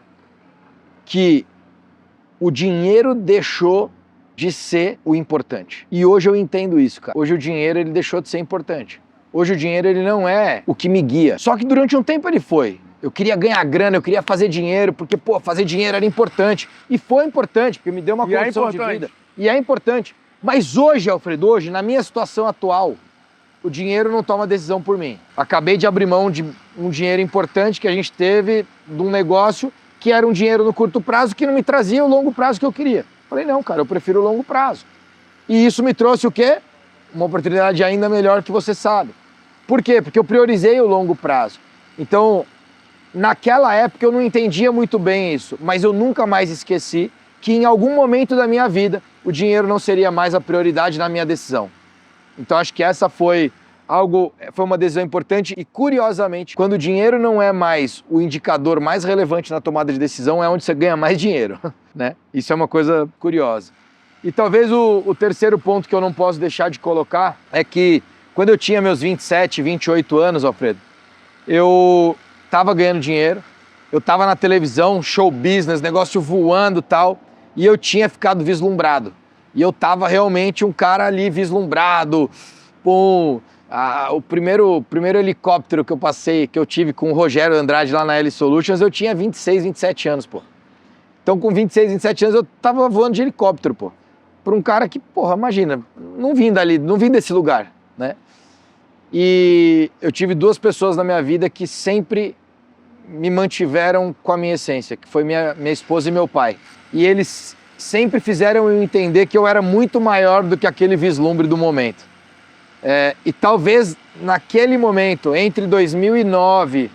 A: que o dinheiro deixou de ser o importante. E hoje eu entendo isso, cara. Hoje o dinheiro, ele deixou de ser importante. Hoje o dinheiro, ele não é o que me guia. Só que durante um tempo ele foi. Eu queria ganhar grana, eu queria fazer dinheiro, porque, pô, fazer dinheiro era importante. E foi importante, porque me deu uma condição de vida. E é importante. Mas hoje, Alfredo, hoje, na minha situação atual, o dinheiro não toma decisão por mim. Acabei de abrir mão de um dinheiro importante que a gente teve de um negócio que era um dinheiro no curto prazo que não me trazia o longo prazo que eu queria. Falei, não, cara, eu prefiro o longo prazo. E isso me trouxe o quê? Uma oportunidade ainda melhor que você sabe. Por quê? Porque eu priorizei o longo prazo. Então, naquela época eu não entendia muito bem isso, mas eu nunca mais esqueci que em algum momento da minha vida o dinheiro não seria mais a prioridade na minha decisão. Então acho que essa foi uma decisão importante e, curiosamente, quando o dinheiro não é mais o indicador mais relevante na tomada de decisão, é onde você ganha mais dinheiro, né? Isso é uma coisa curiosa. E talvez o terceiro ponto que eu não posso deixar de colocar é que quando eu tinha meus 27, 28 anos, Alfredo, eu tava ganhando dinheiro, eu tava na televisão, show business, negócio voando e tal, e eu tinha ficado vislumbrado. E eu tava realmente um cara ali vislumbrado. Pô, o primeiro helicóptero que eu tive com o Rogério Andrade lá na L Solutions, eu tinha 26, 27 anos, pô. Então com 26, 27 anos eu tava voando de helicóptero, pô. Pra um cara que, porra, imagina, não vim desse lugar, né? E eu tive duas pessoas na minha vida que sempre me mantiveram com a minha essência, que foi minha esposa e meu pai. E eles sempre fizeram eu entender que eu era muito maior do que aquele vislumbre do momento. E talvez naquele momento, entre 2009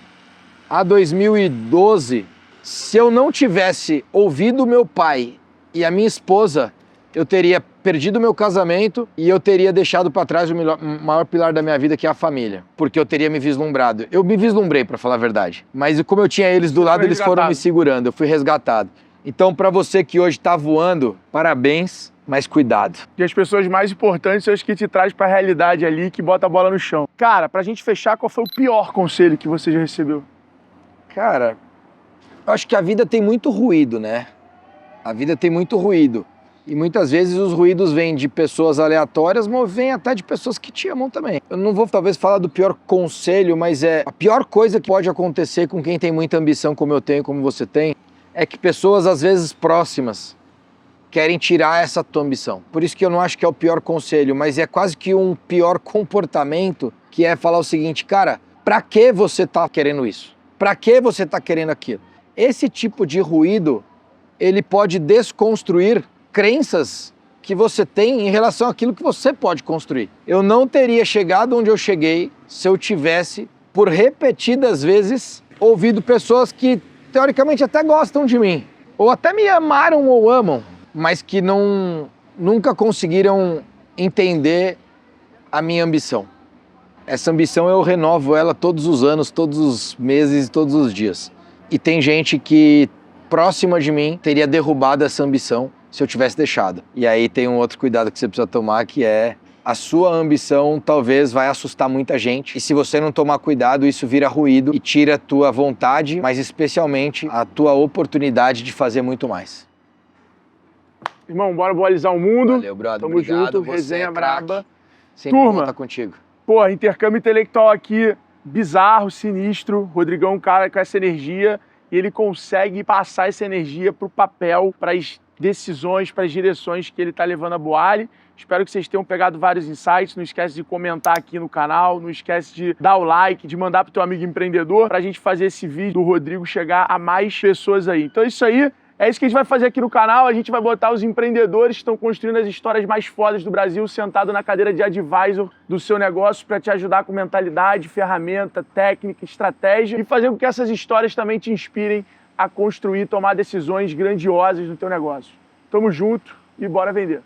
A: a 2012, se eu não tivesse ouvido meu pai e a minha esposa, eu teria perdido meu casamento e eu teria deixado para trás o maior pilar da minha vida, que é a família, porque eu teria me vislumbrado. Eu me vislumbrei, para falar a verdade, mas como eu tinha eles do lado, eles foram me segurando, eu fui resgatado. Então, para você que hoje está voando, parabéns, mas cuidado.
B: E as pessoas mais importantes são as que te traz para a realidade ali, que bota a bola no chão. Cara, pra gente fechar, qual foi o pior conselho que você já recebeu?
A: Cara, eu acho que a vida tem muito ruído, né? A vida tem muito ruído. E muitas vezes os ruídos vêm de pessoas aleatórias, mas vêm até de pessoas que te amam também. Eu não vou talvez falar do pior conselho, mas a pior coisa que pode acontecer com quem tem muita ambição como eu tenho, como você tem, é que pessoas, às vezes próximas, querem tirar essa tua ambição. Por isso que eu não acho que é o pior conselho, mas é quase que um pior comportamento, que é falar o seguinte, cara, pra que você tá querendo isso? Pra que você tá querendo aquilo? Esse tipo de ruído, ele pode desconstruir crenças que você tem em relação àquilo que você pode construir. Eu não teria chegado onde eu cheguei se eu tivesse, por repetidas vezes, ouvido pessoas que teoricamente até gostam de mim, ou até me amaram ou amam, mas que nunca conseguiram entender a minha ambição. Essa ambição eu renovo ela todos os anos, todos os meses, todos os dias. E tem gente que próxima de mim teria derrubado essa ambição se eu tivesse deixado. E aí tem um outro cuidado que você precisa tomar, que é a sua ambição talvez vai assustar muita gente. E se você não tomar cuidado, isso vira ruído e tira a tua vontade, mas especialmente a tua oportunidade de fazer muito mais.
B: Irmão, bora boalizar o mundo.
A: Valeu, brother.
B: Tamo
A: Obrigado.
B: junto,
A: Você
B: resenha
A: é craque.
B: braba.
A: Sempre
B: Turma.
A: bom estar contigo.
B: Pô, intercâmbio intelectual aqui, bizarro, sinistro. Rodrigão é um cara com essa energia e ele consegue passar essa energia pro papel, para as decisões, para as direções que ele tá levando a Boali. Espero que vocês tenham pegado vários insights. Não esquece de comentar aqui no canal, não esquece de dar o like, de mandar pro teu amigo empreendedor pra gente fazer esse vídeo do Rodrigo chegar a mais pessoas aí. Então é isso aí. É isso que a gente vai fazer aqui no canal. A gente vai botar os empreendedores que estão construindo as histórias mais fodas do Brasil sentado na cadeira de advisor do seu negócio para te ajudar com mentalidade, ferramenta, técnica, estratégia e fazer com que essas histórias também te inspirem a construir, tomar decisões grandiosas no teu negócio. Tamo junto e bora vender.